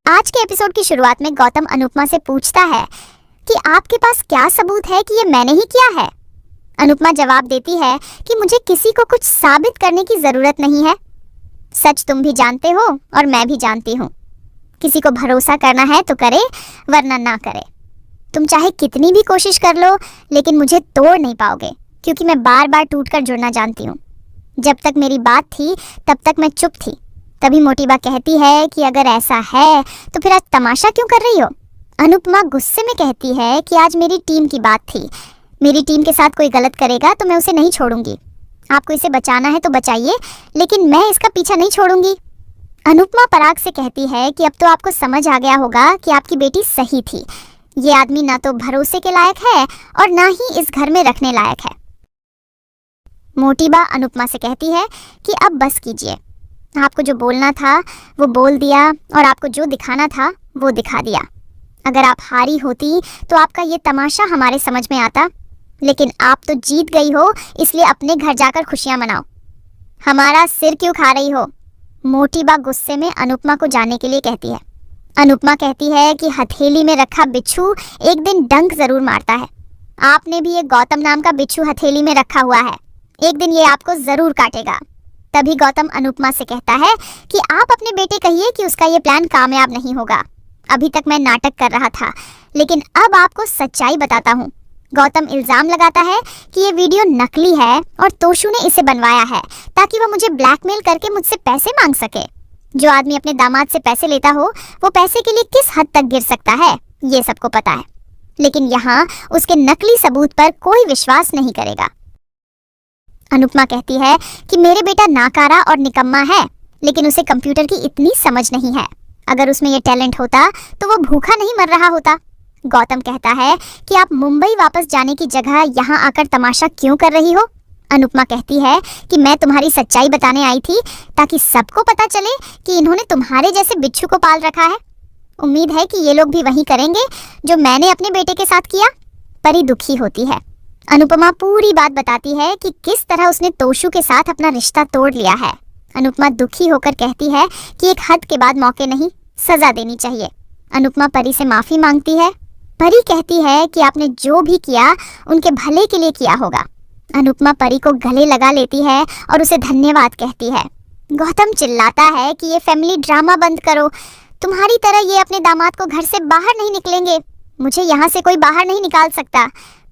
आज के एपिसोड की शुरुआत में गौतम अनुपमा से पूछता है कि आपके पास क्या सबूत है कि ये मैंने ही किया है। अनुपमा जवाब देती है कि मुझे किसी को कुछ साबित करने की जरूरत नहीं है। सच तुम भी जानते हो और मैं भी जानती हूँ। किसी को भरोसा करना है तो करे, वरना ना करे। तुम चाहे कितनी भी कोशिश कर लो, लेकिन मुझे तोड़ नहीं पाओगे, क्योंकि मैं बार बार टूटकर जुड़ना जानती हूँ। जब तक मेरी बात थी तब तक मैं चुप थी। तभी मोटीबा कहती है कि अगर ऐसा है तो फिर आज तमाशा क्यों कर रही हो। अनुपमा गुस्से में कहती है कि आज मेरी टीम की बात थी। मेरी टीम के साथ कोई गलत करेगा तो मैं उसे नहीं छोड़ूंगी। आपको इसे बचाना है तो बचाइए, लेकिन मैं इसका पीछा नहीं छोड़ूंगी। अनुपमा पराग से कहती है कि अब तो आपको समझ आ गया होगा कि आपकी बेटी सही थी। ये आदमी ना तो भरोसे के लायक है और ना ही इस घर में रखने लायक है। मोटीबा अनुपमा से कहती है कि अब बस कीजिए। आपको जो बोलना था वो बोल दिया और आपको जो दिखाना था वो दिखा दिया। अगर आप हारी होती तो आपका ये तमाशा हमारे समझ में आता, लेकिन आप तो जीत गई हो, इसलिए अपने घर जाकर खुशियां मनाओ। हमारा सिर क्यों खा रही हो? मोटीबा गुस्से में अनुपमा को जाने के लिए कहती है। अनुपमा कहती है कि हथेली में रखा बिच्छू एक दिन डंक जरूर मारता है। आपने भी एक गौतम नाम का बिच्छू हथेली में रखा हुआ है, एक दिन ये आपको जरूर काटेगा। तभी गौतम अनुपमा से कहता है कि आप अपने बेटे कहिए कि उसका ये प्लान कामयाब नहीं होगा। अभी तक मैं नाटक कर रहा था, लेकिन अब आपको सच्चाई बताता हूँ। गौतम इल्जाम लगाता है कि ये वीडियो नकली है और तोशु ने इसे बनवाया है ताकि वह मुझे ब्लैकमेल करके मुझसे पैसे मांग सके। जो आदमी अपने दामाद से पैसे लेता हो वो पैसे के लिए किस हद तक गिर सकता है, ये सबको पता है। लेकिन यहाँ उसके नकली सबूत पर कोई विश्वास नहीं करेगा। अनुपमा कहती है कि मेरे बेटा नाकारा और निकम्मा है, लेकिन उसे कंप्यूटर की इतनी समझ नहीं है। अगर उसमें ये टैलेंट होता तो वो भूखा नहीं मर रहा होता। गौतम कहता है कि आप मुंबई वापस जाने की जगह यहाँ आकर तमाशा क्यों कर रही हो। अनुपमा कहती है कि मैं तुम्हारी सच्चाई बताने आई थी ताकि सबको पता चले कि इन्होंने तुम्हारे जैसे बिच्छू को पाल रखा है। उम्मीद है कि ये लोग भी वही करेंगे जो मैंने अपने बेटे के साथ किया। परी दुखी होती है। अनुपमा पूरी बात बताती है कि किस तरह उसने तोशु के साथ अपना रिश्ता तोड़ लिया है। अनुपमा दुखी होकर कहती है कि एक हद के बाद मौके नहीं, सजा देनी चाहिए। अनुपमा परी से माफी मांगती है। परी कहती है कि आपने जो भी किया उनके भले के लिए किया होगा। अनुपमा परी को गले लगा लेती है और उसे धन्यवाद कहती है। गौतम चिल्लाता है कि ये फैमिली ड्रामा बंद करो। तुम्हारी तरह ये अपने दामाद को घर से बाहर नहीं निकलेंगे। मुझे यहाँ से कोई बाहर नहीं निकाल सकता।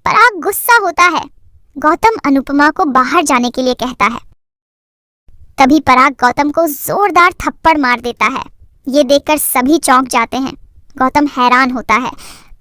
पराग गुस्सा होता है। गौतम अनुपमा को बाहर जाने के लिए कहता है। तभी पराग गौतम को जोरदार थप्पड़ मार देता है। ये देखकर सभी चौंक जाते हैं। गौतम हैरान होता है।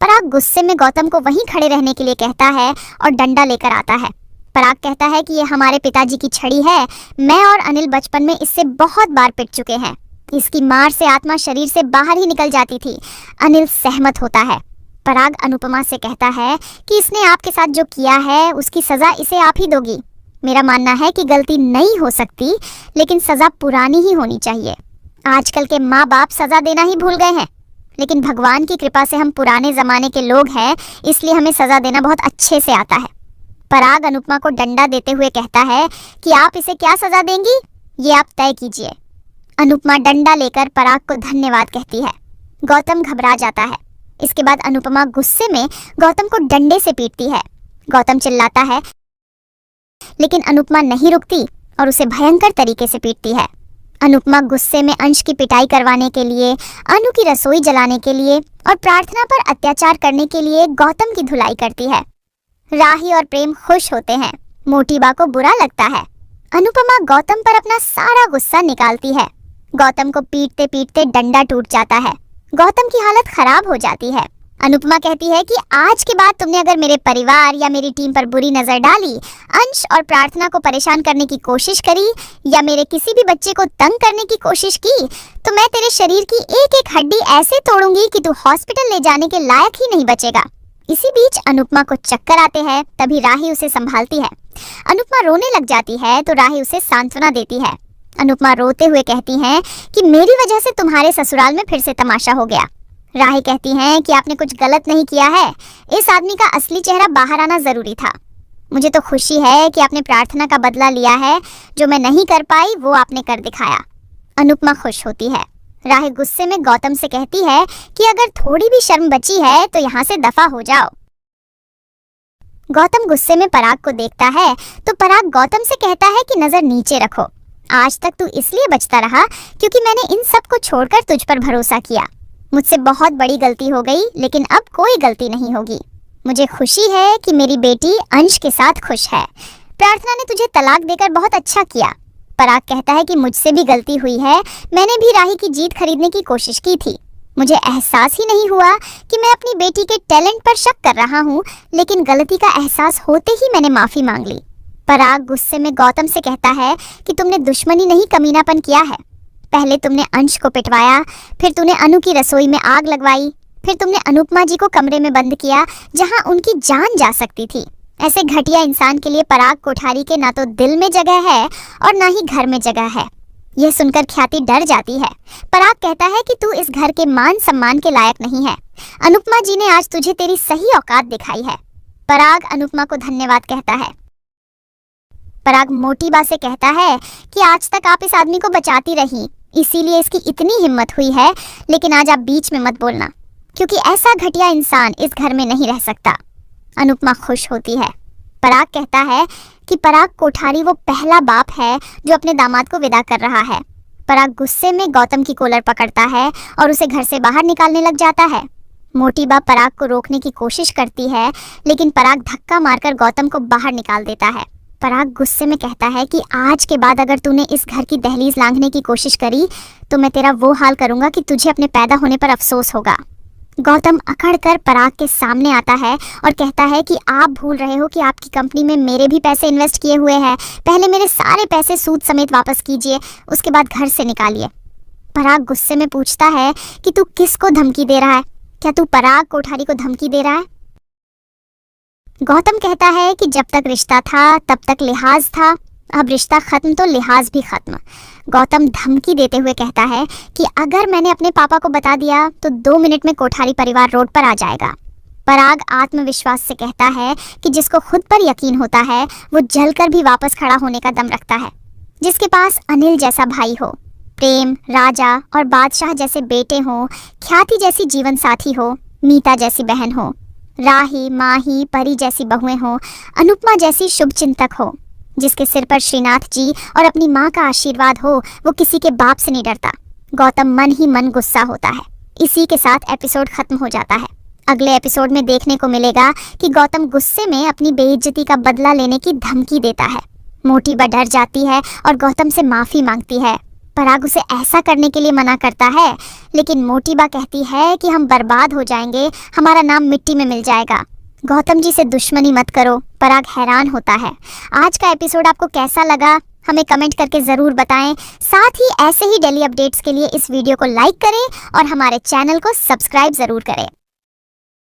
पराग गुस्से में गौतम को वहीं खड़े रहने के लिए कहता है और डंडा लेकर आता है। पराग कहता है कि ये हमारे पिताजी की छड़ी है। मैं और अनिल बचपन में इससे बहुत बार पिट चुके हैं। इसकी मार से आत्मा शरीर से बाहर ही निकल जाती थी। अनिल सहमत होता है। पराग अनुपमा से कहता है कि इसने आपके साथ जो किया है उसकी सजा इसे आप ही दोगी। मेरा मानना है कि गलती नहीं हो सकती, लेकिन सजा पुरानी ही होनी चाहिए। आजकल के माँ बाप सजा देना ही भूल गए हैं, लेकिन भगवान की कृपा से हम पुराने जमाने के लोग हैं, इसलिए हमें सजा देना बहुत अच्छे से आता है। पराग अनुपमा को डंडा देते हुए कहता है कि आप इसे क्या सजा देंगी, ये आप तय कीजिए। अनुपमा डंडा लेकर पराग को धन्यवाद कहती है। गौतम घबरा जाता है। इसके बाद अनुपमा गुस्से में गौतम को डंडे से पीटती है। गौतम चिल्लाता है, लेकिन अनुपमा नहीं रुकती और उसे भयंकर तरीके से पीटती है। अनुपमा गुस्से में अंश की पिटाई करवाने के लिए, अनु की रसोई जलाने के लिए और प्रार्थना पर अत्याचार करने के लिए गौतम की धुलाई करती है। राही और प्रेम खुश होते हैं। मोटीबा को बुरा लगता है। अनुपमा गौतम पर अपना सारा गुस्सा निकालती है। गौतम को पीटते पीटते डंडा टूट जाता है। गौतम की हालत खराब हो जाती है। अनुपमा कहती है कि आज के बाद तुमने अगर मेरे परिवार या मेरी टीम पर बुरी नजर डाली, अंश और प्रार्थना को परेशान करने की कोशिश करी या मेरे किसी भी बच्चे को तंग करने की कोशिश की, तो मैं तेरे शरीर की एक एक हड्डी ऐसे तोड़ूंगी कि तू हॉस्पिटल ले जाने के लायक ही नहीं बचेगा। इसी बीच अनुपमा को चक्कर आते हैं। तभी राही उसे संभालती है। अनुपमा रोने लग जाती है तो राही उसे सांत्वना देती है। अनुपमा रोते हुए कहती हैं कि मेरी वजह से तुम्हारे ससुराल में फिर से तमाशा हो गया। राही कहती हैं कि आपने कुछ गलत नहीं किया है। इस आदमी का असली चेहरा बाहर आना जरूरी था। मुझे तो खुशी है कि आपने प्रार्थना का बदला लिया है। जो मैं नहीं कर पाई वो आपने कर दिखाया। अनुपमा खुश होती है। राही गुस्से में गौतम से कहती है कि अगर थोड़ी भी शर्म बची है तो यहाँ से दफा हो जाओ। गौतम गुस्से में पराग को देखता है तो पराग गौतम से कहता है कि नजर नीचे रखो। आज तक तू इसलिए बचता रहा क्योंकि मैंने इन सब को छोड़कर तुझ पर भरोसा किया। मुझसे बहुत बड़ी गलती हो गई, लेकिन अब कोई गलती नहीं होगी। मुझे खुशी है कि मेरी बेटी अंश के साथ खुश है। प्रार्थना ने तुझे तलाक देकर बहुत अच्छा किया। पराग कहता है कि मुझसे भी गलती हुई है, मैंने भी राही की जीत खरीदने की कोशिश की थी। मुझे एहसास ही नहीं हुआ कि मैं अपनी बेटी के टैलेंट पर शक कर रहा हूँ, लेकिन गलती का एहसास होते ही मैंने माफी मांग ली। पराग गुस्से में गौतम से कहता है कि तुमने दुश्मनी नहीं कमीनापन किया है। पहले तुमने अंश को पिटवाया, फिर तूने अनु की रसोई में आग लगवाई, फिर तुमने अनुपमा जी को कमरे में बंद किया जहां उनकी जान जा सकती थी। ऐसे घटिया इंसान के लिए पराग कोठारी के ना तो दिल में जगह है और ना ही घर में जगह है। यह सुनकर ख्याति डर जाती है। पराग कहता है कि तू इस घर के मान सम्मान के लायक नहीं है। अनुपमा जी ने आज तुझे तेरी सही औकात दिखाई है। पराग अनुपमा को धन्यवाद कहता है। पराग मोटी बा से कहता है कि आज तक आप इस आदमी को बचाती रही, इसीलिए इसकी इतनी हिम्मत हुई है, लेकिन आज आप बीच में मत बोलना, क्योंकि ऐसा घटिया इंसान इस घर में नहीं रह सकता। अनुपमा खुश होती है। पराग कहता है कि पराग कोठारी वो पहला बाप है जो अपने दामाद को विदा कर रहा है। पराग गुस्से में गौतम की कॉलर पकड़ता है और उसे घर से बाहर निकालने लग जाता है। मोटी बा पराग को रोकने की कोशिश करती है, लेकिन पराग धक्का मारकर गौतम को बाहर निकाल देता है। पराग गुस्से में कहता है कि आज के बाद अगर तूने इस घर की दहलीज लांघने की कोशिश करी तो मैं तेरा वो हाल करूंगा कि तुझे अपने पैदा होने पर अफसोस होगा। गौतम अकड़कर पराग के सामने आता है और कहता है कि आप भूल रहे हो कि आपकी कंपनी में मेरे भी पैसे इन्वेस्ट किए हुए हैं। पहले मेरे सारे पैसे सूद समेत वापस कीजिए, उसके बाद घर से निकालिए। पराग गुस्से में पूछता है कि तू किसको धमकी दे रहा है? क्या तू पराग कोठारी को धमकी दे रहा है? गौतम कहता है कि जब तक रिश्ता था तब तक लिहाज था, अब रिश्ता खत्म तो लिहाज भी खत्म। गौतम धमकी देते हुए कहता है कि अगर मैंने अपने पापा को बता दिया तो 2 मिनट में कोठारी परिवार रोड पर आ जाएगा। पराग आत्मविश्वास से कहता है कि जिसको खुद पर यकीन होता है वो जलकर भी वापस खड़ा होने का दम रखता है। जिसके पास अनिल जैसा भाई हो, प्रेम, राजा और बादशाह जैसे बेटे हो, ख्याति जैसी जीवन साथी हो, मीता जैसी बहन हो, राही, माही, परी जैसी बहुएं हो, अनुपमा जैसी शुभ चिंतक हो, जिसके सिर पर श्रीनाथ जी और अपनी माँ का आशीर्वाद हो, वो किसी के बाप से नहीं डरता। गौतम मन ही मन गुस्सा होता है। इसी के साथ एपिसोड खत्म हो जाता है। अगले एपिसोड में देखने को मिलेगा कि गौतम गुस्से में अपनी बेइज्जती का बदला लेने की धमकी देता है। मोटी बा डर जाती है और गौतम से माफी मांगती है। पराग उसे ऐसा करने के लिए मना करता है, लेकिन मोटी बा कहती है कि हम बर्बाद हो जाएंगे, हमारा नाम मिट्टी में मिल जाएगा। गौतम जी से दुश्मनी मत करो। पराग हैरान होता है। आज का एपिसोड आपको कैसा लगा हमें कमेंट करके ज़रूर बताएं। साथ ही ऐसे ही डेली अपडेट्स के लिए इस वीडियो को लाइक करें और हमारे चैनल को सब्सक्राइब ज़रूर करें।